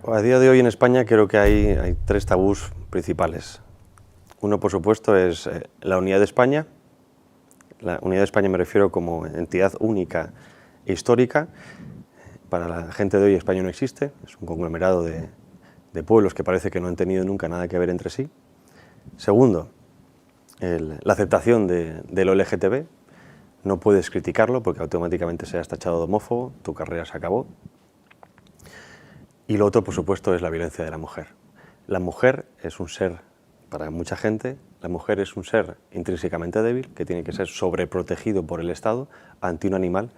A día de hoy en España creo que hay tres tabús principales. Uno, por supuesto, es la unidad de España. La unidad de España me refiero como entidad única e histórica. Para la gente de hoy España no existe, es un conglomerado de pueblos que parece que no han tenido nunca nada que ver entre sí. Segundo, la aceptación de lo LGTB. No puedes criticarlo porque automáticamente seas tachado de homófobo, tu carrera se acabó. Y lo otro, por supuesto, es la violencia de la mujer. La mujer es un ser, para mucha gente, la mujer es un ser intrínsecamente débil que tiene que ser sobreprotegido por el Estado ante un animal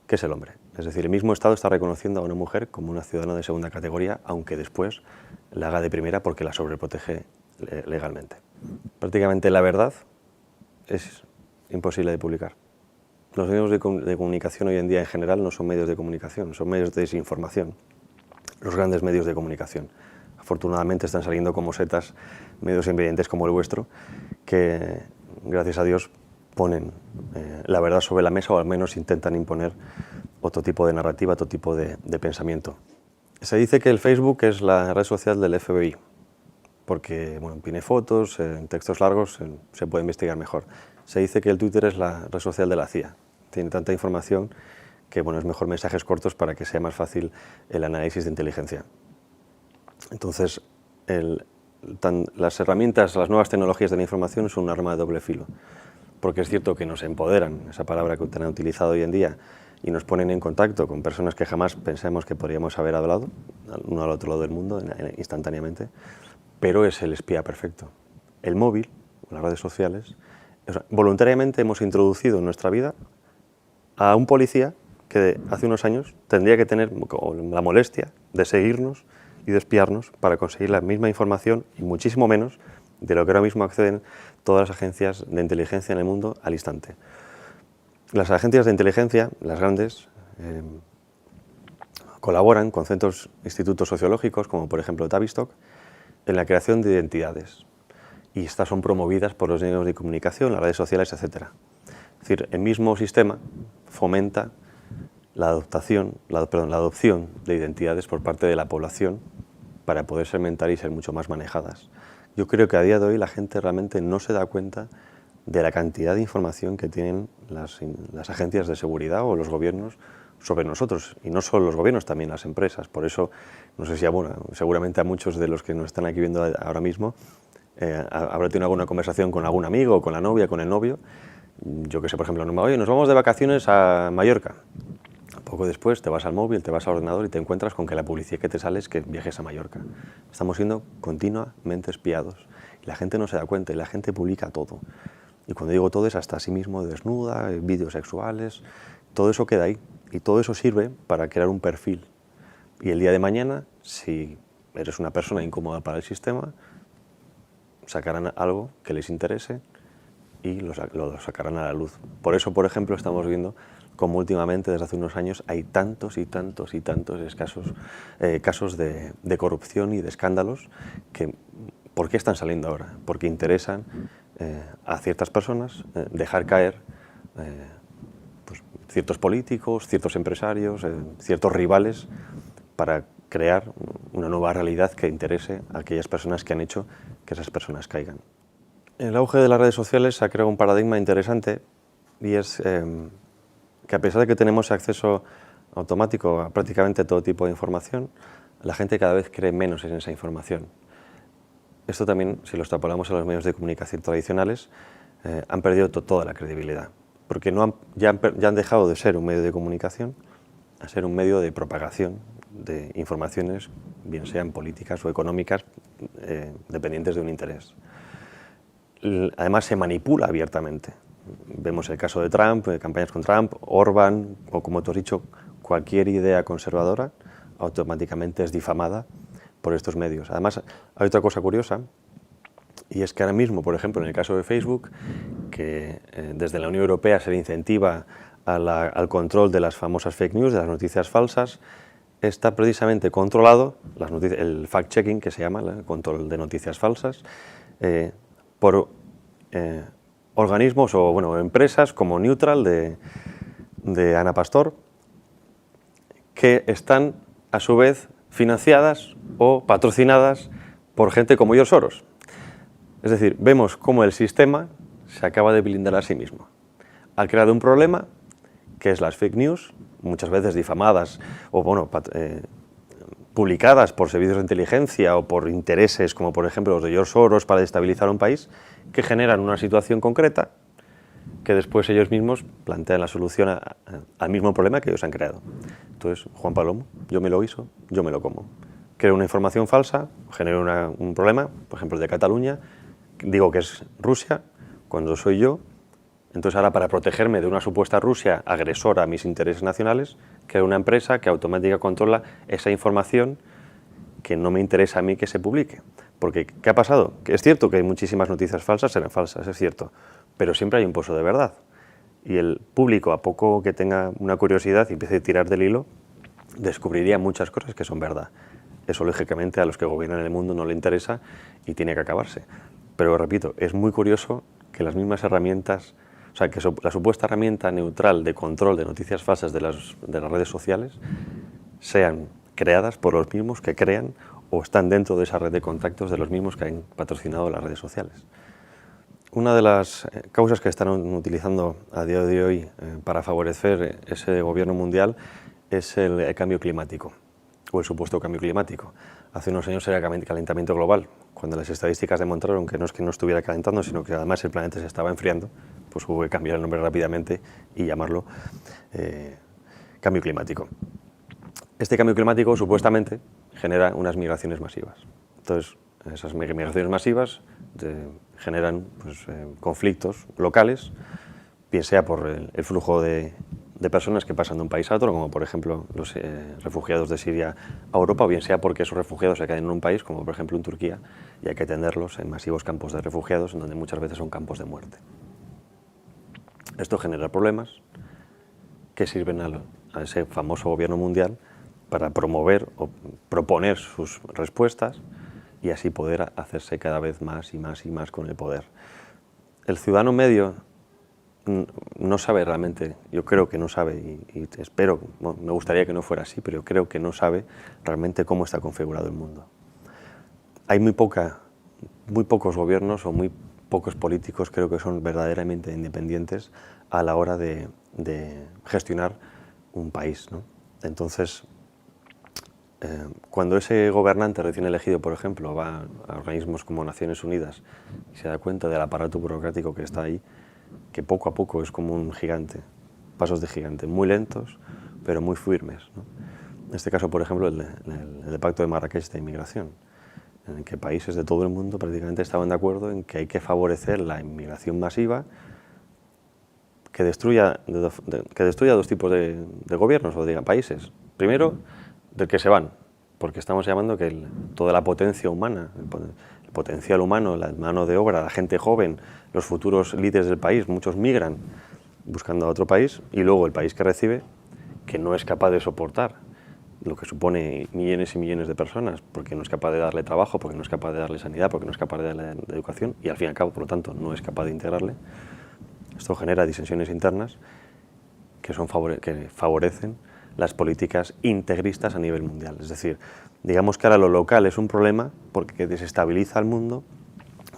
que es el hombre. Es decir, el mismo Estado está reconociendo a una mujer como una ciudadana de segunda categoría, aunque después la haga de primera porque la sobreprotege legalmente. Prácticamente la verdad es imposible de publicar. Los medios de comunicación hoy en día en general no son medios de comunicación, son medios de desinformación. Los grandes medios de comunicación. Afortunadamente están saliendo como setas medios invidentes como el vuestro, que gracias a Dios ponen la verdad sobre la mesa o al menos intentan imponer otro tipo de narrativa, otro tipo de pensamiento. Se dice que el Facebook es la red social del FBI, porque bueno, tiene fotos, en textos largos se puede investigar mejor. Se dice que el Twitter es la red social de la CIA, tiene tanta información que bueno, es mejor mensajes cortos para que sea más fácil el análisis de inteligencia. Entonces, las herramientas, las nuevas tecnologías de la información son un arma de doble filo, porque es cierto que nos empoderan, esa palabra que han utilizado hoy en día, y nos ponen en contacto con personas que jamás pensamos que podríamos haber hablado, uno al otro lado del mundo, instantáneamente, pero es el espía perfecto. El móvil, las redes sociales, voluntariamente hemos introducido en nuestra vida a un policía que hace unos años tendría que tener la molestia de seguirnos y de espiarnos para conseguir la misma información y muchísimo menos de lo que ahora mismo acceden todas las agencias de inteligencia en el mundo al instante. Las agencias de inteligencia, las grandes, colaboran con centros, institutos sociológicos, como por ejemplo Tavistock, en la creación de identidades. Y estas son promovidas por los medios de comunicación, las redes sociales, etc. Es decir, el mismo sistema fomenta la adopción de identidades por parte de la población para poder segmentar y ser mucho más manejadas. Yo creo que a día de hoy la gente realmente no se da cuenta de la cantidad de información que tienen las agencias de seguridad o los gobiernos sobre nosotros, y no solo los gobiernos, también las empresas. Por eso, no sé si seguramente a muchos de los que nos están aquí viendo ahora mismo habrá tenido alguna conversación con algún amigo, con la novia, con el novio. Yo que sé, por ejemplo, oye, nos vamos de vacaciones a Mallorca. Poco después te vas al móvil, te vas al ordenador y te encuentras con que la publicidad que te sale es que viajes a Mallorca. Estamos siendo continuamente espiados. Y la gente no se da cuenta y la gente publica todo. Y cuando digo todo es hasta a sí mismo desnuda, vídeos sexuales, todo eso queda ahí. Y todo eso sirve para crear un perfil. Y el día de mañana, si eres una persona incómoda para el sistema, sacarán algo que les interese y lo sacarán a la luz. Por eso, por ejemplo, estamos viendo como últimamente, desde hace unos años, hay tantos y tantos y tantos casos de corrupción y de escándalos que, ¿por qué están saliendo ahora? Porque interesan a ciertas personas dejar caer pues, ciertos políticos, ciertos empresarios, ciertos rivales, para crear una nueva realidad que interese a aquellas personas que han hecho que esas personas caigan. El auge de las redes sociales ha creado un paradigma interesante y es que a pesar de que tenemos acceso automático a prácticamente todo tipo de información, la gente cada vez cree menos en esa información. Esto también, si lo extrapolamos a los medios de comunicación tradicionales, han perdido toda la credibilidad, porque ya han dejado de ser un medio de comunicación a ser un medio de propagación de informaciones, bien sean políticas o económicas, dependientes de un interés. Además, se manipula abiertamente. Vemos el caso de Trump, campañas con Trump, Orbán, o como tú has dicho, cualquier idea conservadora automáticamente es difamada por estos medios. Además, hay otra cosa curiosa, y es que ahora mismo, por ejemplo, en el caso de Facebook, que desde la Unión Europea se le incentiva al control de las famosas fake news, de las noticias falsas, está precisamente controlado, el fact-checking, que se llama, el control de noticias falsas, por organismos o bueno, empresas como Neutral de Ana Pastor, que están a su vez financiadas o patrocinadas por gente como George Soros. Es decir, vemos cómo el sistema se acaba de blindar a sí mismo. Ha creado un problema, que es las fake news, muchas veces difamadas o publicadas por servicios de inteligencia o por intereses como por ejemplo los de George Soros para destabilizar un país, que generan una situación concreta que después ellos mismos plantean la solución al mismo problema que ellos han creado. Entonces, Juan Palomo, yo me lo guiso, yo me lo como. Creo una información falsa, genero un problema, por ejemplo el de Cataluña, digo que es Rusia, cuando soy yo. Entonces ahora, para protegerme de una supuesta Rusia agresora a mis intereses nacionales, creo una empresa que automáticamente controla esa información que no me interesa a mí que se publique. Porque, ¿qué ha pasado? Que es cierto que hay muchísimas noticias falsas, serán falsas, es cierto, pero siempre hay un pozo de verdad. Y el público, a poco que tenga una curiosidad y empiece a tirar del hilo, descubriría muchas cosas que son verdad. Eso, lógicamente, a los que gobiernan el mundo no le interesa y tiene que acabarse. Pero, repito, es muy curioso que las mismas herramientas, o sea, que la supuesta herramienta neutral de control de noticias falsas de las redes sociales sean creadas por los mismos que crean o están dentro de esa red de contactos de los mismos que han patrocinado las redes sociales. Una de las causas que están utilizando a día de hoy para favorecer ese gobierno mundial es el cambio climático o el supuesto cambio climático. Hace unos años era calentamiento global, cuando las estadísticas demostraron que no estuviera calentando, sino que además el planeta se estaba enfriando, pues hubo que cambiar el nombre rápidamente y llamarlo cambio climático. Este cambio climático supuestamente genera unas migraciones masivas. Entonces, esas migraciones masivas generan conflictos locales, bien sea por el flujo de personas que pasan de un país a otro, como por ejemplo los refugiados de Siria a Europa, o bien sea porque esos refugiados se quedan en un país, como por ejemplo en Turquía, y hay que atenderlos en masivos campos de refugiados, en donde muchas veces son campos de muerte. Esto genera problemas que sirven a ese famoso gobierno mundial para promover o proponer sus respuestas y así poder hacerse cada vez más y más y más con el poder. El ciudadano medio no sabe realmente, yo creo que no sabe y espero, bueno, me gustaría que no fuera así, pero yo creo que no sabe realmente cómo está configurado el mundo. Hay muy pocos gobiernos o muy pocos políticos creo que son verdaderamente independientes a la hora de gestionar un país, ¿no? Entonces, cuando ese gobernante recién elegido, por ejemplo, va a organismos como Naciones Unidas y se da cuenta del aparato burocrático que está ahí, que poco a poco es como un gigante, pasos de gigante, muy lentos, pero muy firmes, ¿no? En este caso, por ejemplo, el Pacto de Marrakech de Inmigración, en el que países de todo el mundo prácticamente estaban de acuerdo en que hay que favorecer la inmigración masiva que destruya dos tipos de gobiernos o de países. Primero, del que se van, porque estamos llamando que toda la potencia humana, el potencial humano, la mano de obra, la gente joven, los futuros líderes del país, muchos migran buscando a otro país, y luego el país que recibe, que no es capaz de soportar lo que supone millones y millones de personas, porque no es capaz de darle trabajo, porque no es capaz de darle sanidad, porque no es capaz de darle educación, y al fin y al cabo, por lo tanto, no es capaz de integrarle. Esto genera disensiones internas que favorecen las políticas integristas a nivel mundial. Es decir, digamos que ahora lo local es un problema porque desestabiliza al mundo,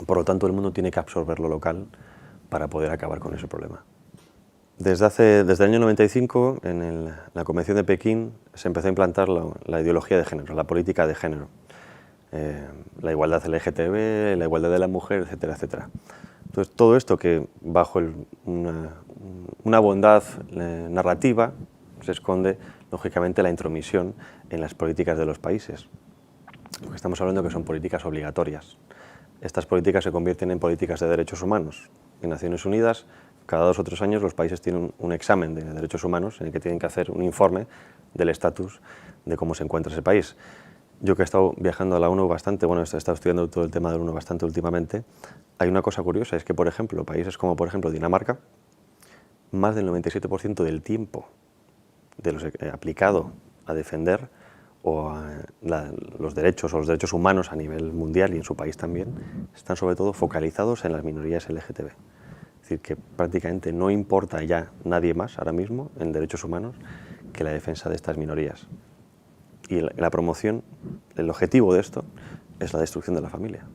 por lo tanto el mundo tiene que absorber lo local para poder acabar con ese problema. Desde el año 95, en la Convención de Pekín, se empezó a implantar la ideología de género, la política de género, la igualdad LGTB, la igualdad de la mujer, etcétera, etcétera. Entonces, todo esto que bajo una bondad narrativa se esconde, lógicamente, la intromisión en las políticas de los países. Porque estamos hablando que son políticas obligatorias. Estas políticas se convierten en políticas de derechos humanos. En Naciones Unidas, cada 2 o 3 años, los países tienen un examen de derechos humanos en el que tienen que hacer un informe del estatus de cómo se encuentra ese país. Yo que he estado viajando a la ONU bastante, bueno, he estado estudiando todo el tema de la ONU bastante últimamente, hay una cosa curiosa, es que, por ejemplo, países como, por ejemplo, Dinamarca, más del 97% del tiempo aplicado a defender los derechos humanos a nivel mundial y en su país también, están sobre todo focalizados en las minorías LGTB. Es decir, que prácticamente no importa ya nadie más ahora mismo en derechos humanos que la defensa de estas minorías. Y la promoción, el objetivo de esto es la destrucción de la familia.